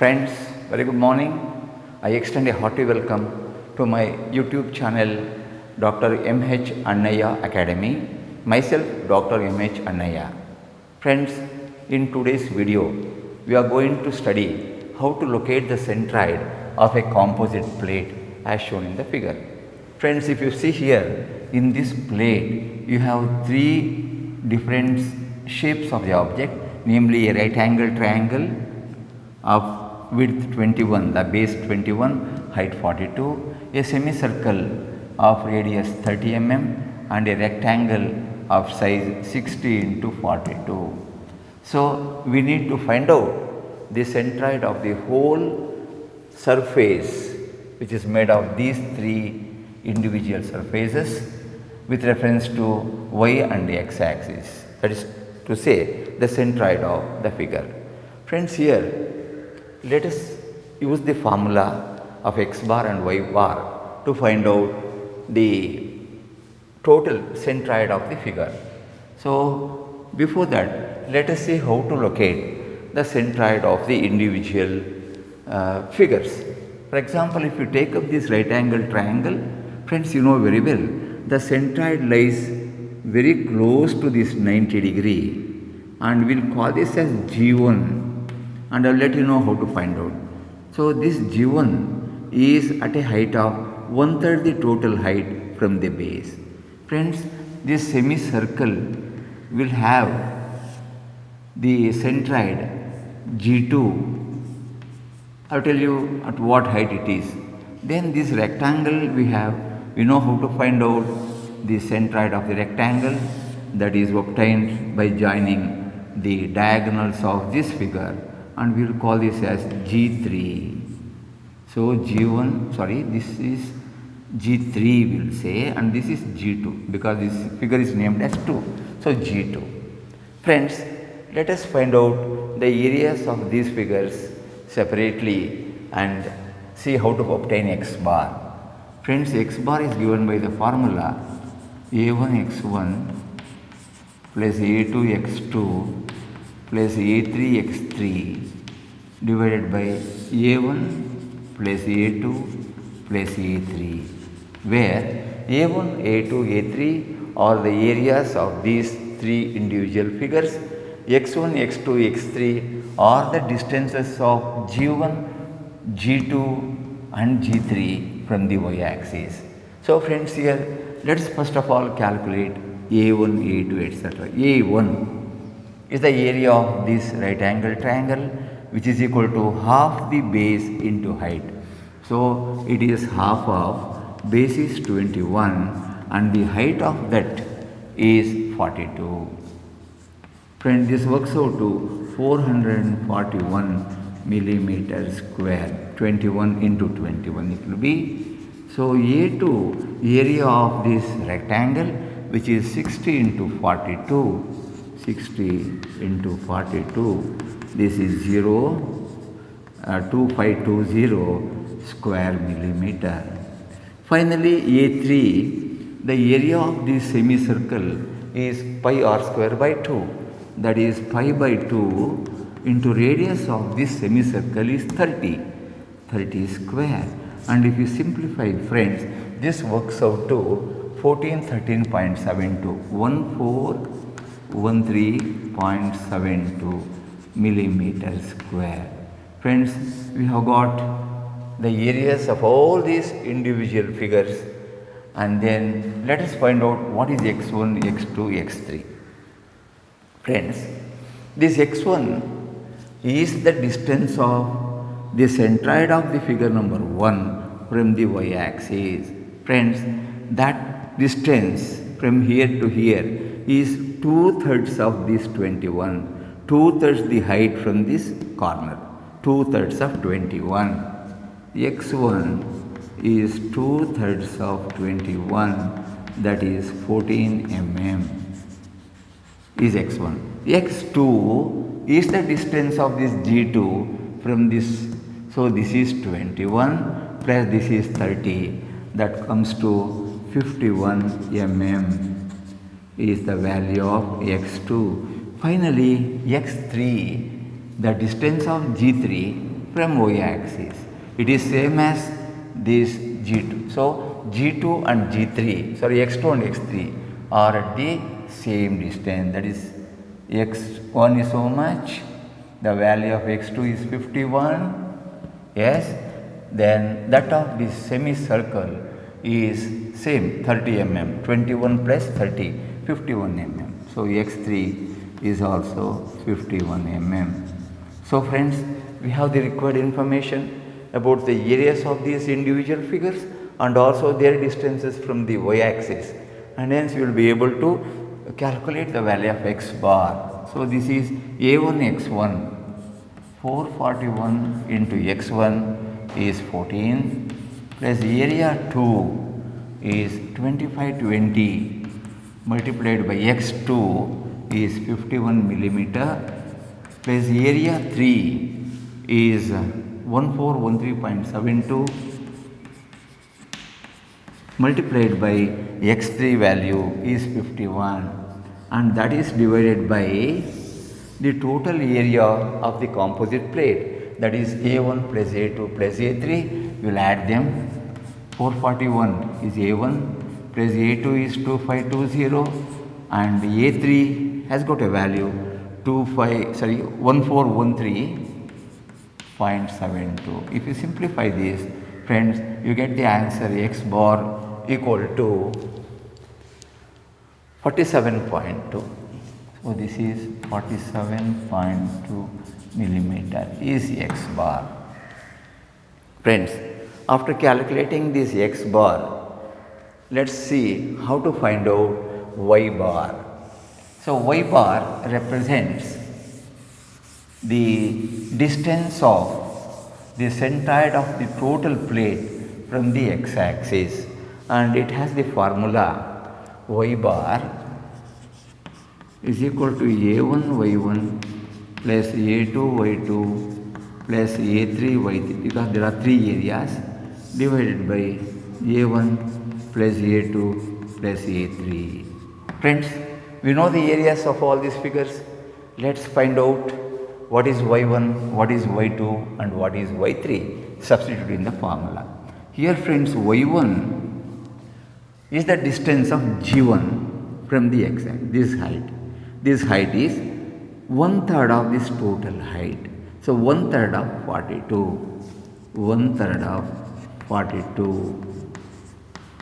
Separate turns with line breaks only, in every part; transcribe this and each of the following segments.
Friends, very good morning. I extend a hearty welcome to my YouTube channel, Dr. M.H. Annaya Academy. Myself, Dr. M.H. Annaya. Friends, in today's video, we are going to study how to locate the centroid of a composite plate as shown in the figure. Friends, if you see here, in this plate, you have three different shapes of the object, namely a right angle triangle of width 21, the base 21, height 42, a semicircle of radius 30 mm and a rectangle of size 60 into 42. So, we need to find out the centroid of the whole surface, which is made of these three individual surfaces with reference to y and x axis, that is to say the centroid of the figure. Friends, here let us use the formula of x bar and y bar to find out the total centroid of the figure. So, before that, let us see how to locate the centroid of the individual figures. For example, if you take up this right angle triangle, friends, you know very well the centroid lies very close to this 90 degree, and we will call this as G1, and I will let you know how to find out. So, this G1 is at a height of 1/3 the total height from the base. Friends, this semicircle will have the centroid G2. I will tell you at what height it is. Then this rectangle we know how to find out the centroid of the rectangle, that is obtained by joining the diagonals of this figure, and we will call this as G3. So, this is G3 we will say, and this is G2 because this figure is named as 2. So, G2. Friends, let us find out the areas of these figures separately and see how to obtain x bar. Friends, x bar is given by the formula A1x1 plus A2x2 plus A3x3 divided by A1 plus A2 plus A3, where A1, A2, A3 are the areas of these three individual figures. X1, X2, X3 are the distances of G1, G2 and G3 from the y axis. So, friends, here let us first of all calculate A1, A2, etc. A1 is the area of this right angle triangle, which is equal to half the base into height. So, it is half of base is 21 and the height of that is 42. Friend, this works out to 441 millimeters square, 21 into 21 it will be. So, A2 area of this rectangle, which is 60 into 42, 60 into 42, this is 2520 square millimeter. Finally, A3, the area of this semicircle is pi r square by 2, that is pi by 2 into radius of this semicircle is 30 square, and if you simplify, friends, this works out to 1413.72, 1413.72 millimeters square. Friends, we have got the areas of all these individual figures, and then let us find out what is x1, x2, x3. Friends, this x1 is the distance of the centroid of the figure number 1 from the y axis. Friends, that distance from here to here is 2/3 of this 21, 2/3 the height from this corner, 2/3 of 21. X1 is 2/3 of 21, that is 14 mm is x1. X2 is the distance of this G2 from this. So, this is 21 plus this is 30, that comes to 51 mm is the value of x2. Finally, x3, the distance of G3 from y-axis. It is same as this G2. So G2 and G3, sorry, x2 and x3 are at the same distance. That is, x1 is so much, the value of x2 is 51. Yes, then that of this semicircle is same 30 mm, 21 plus 30, 51 mm. So x3 is also 51 mm. So friends, we have the required information about the areas of these individual figures and also their distances from the y-axis, and hence you will be able to calculate the value of x bar. So this is A1 x1, 441 into x1 is 14 plus area 2 is 2520 multiplied by x2 is 51 millimeter plus area 3 is 1413.72 multiplied by x3 value is 51, and that is divided by the total area of the composite plate, that is A1 plus A2 plus A3. You will add them. 441 is A1 plus A2 is 2520 and A3 has got a value 1413.72. If you simplify this, friends, you get the answer x bar equal to 47.2. So this is 47.2 millimeter is x bar. Friends, after calculating this x bar, let's see how to find out y bar. So y bar represents the distance of the centroid of the total plate from the x-axis, and it has the formula y bar is equal to A1 y1 plus A2 y2 plus A3 y3, because there are three areas, divided by A1 plus A2 plus A3. Friends, we know the areas of all these figures. Let's find out what is y1, what is y2 and what is y3, substitute in the formula. Here friends, y1 is the distance of G1 from the x-axis, this height. This height is 1/3 of this total height. So 1/3 of 42. 1/3 of 42.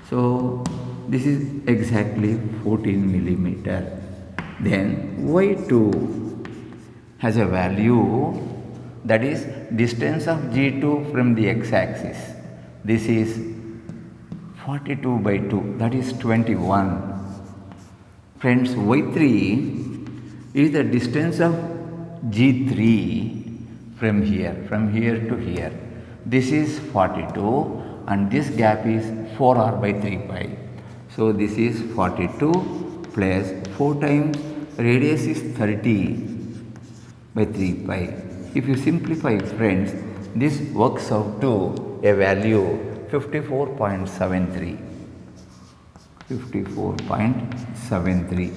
So this is exactly 14 millimeter. Then y2 has a value, that is distance of G2 from the x-axis. This is 42 by 2, that is 21. Friends, y3 is the distance of G3 from here to here. This is 42 and this gap is 4r by 3 pi. So this is 42 plus 4 times radius is 30 by 3 pi. If you simplify friends, this works out to a value 54.73. 54.73.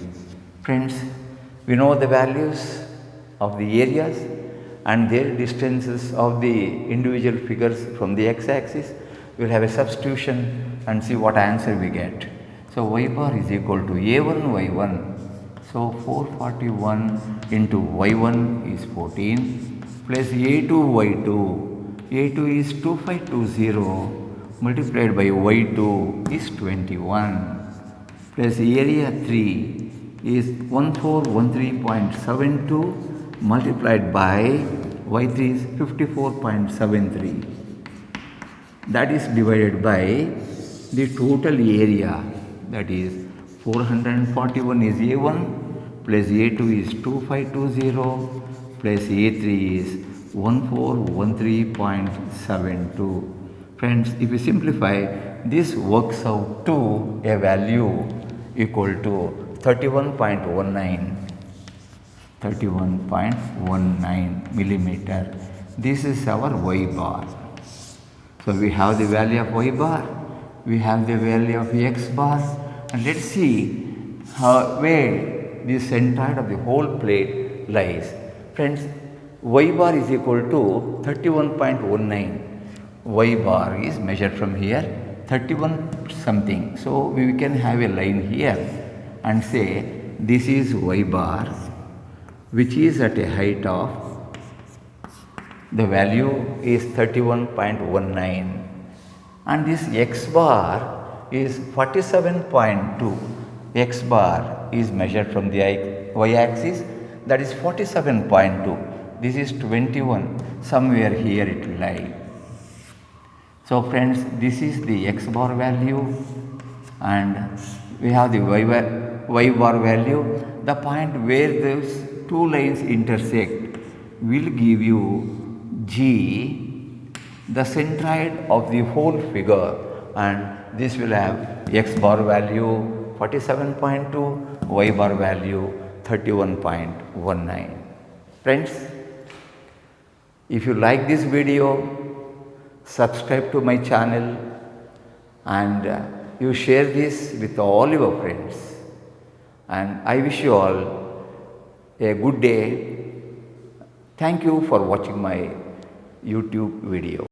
Friends, we know the values of the areas and their distances of the individual figures from the x-axis. We will have a substitution and see what answer we get. So y bar is equal to A1 y1. So 441 into y1 is 14 plus A2 y2. A2 is 2520 multiplied by y2 is 21 plus area 3 is 1413.72 multiplied by y3 is 54.73. That is divided by the total area, that is 441 is A1 plus A2 is 2520 plus A3 is 1413.72. Friends, if you simplify, this works out to a value equal to 31.19 millimeter. This is our y bar. So we have the value of y bar, we have the value of x bar, and let's see where the centroid of the whole plate lies. Friends, y bar is equal to 31.19. Y bar is measured from here 31 something. So we can have a line here and say this is y bar, which is at a height of, the value is 31.19, and this x bar is 47.2. X bar is measured from the y axis, that is 47.2. This is 21, somewhere here it will lie. So friends, this is the x bar value, and we have the y bar value. The point where those two lines intersect will give you G, the centroid of the whole figure, and this will have x bar value 47.2, y bar value 31.19. Friends, if you like this video, subscribe to my channel, and you share this with all your friends. And I wish you all a good day. Thank you for watching my YouTube video.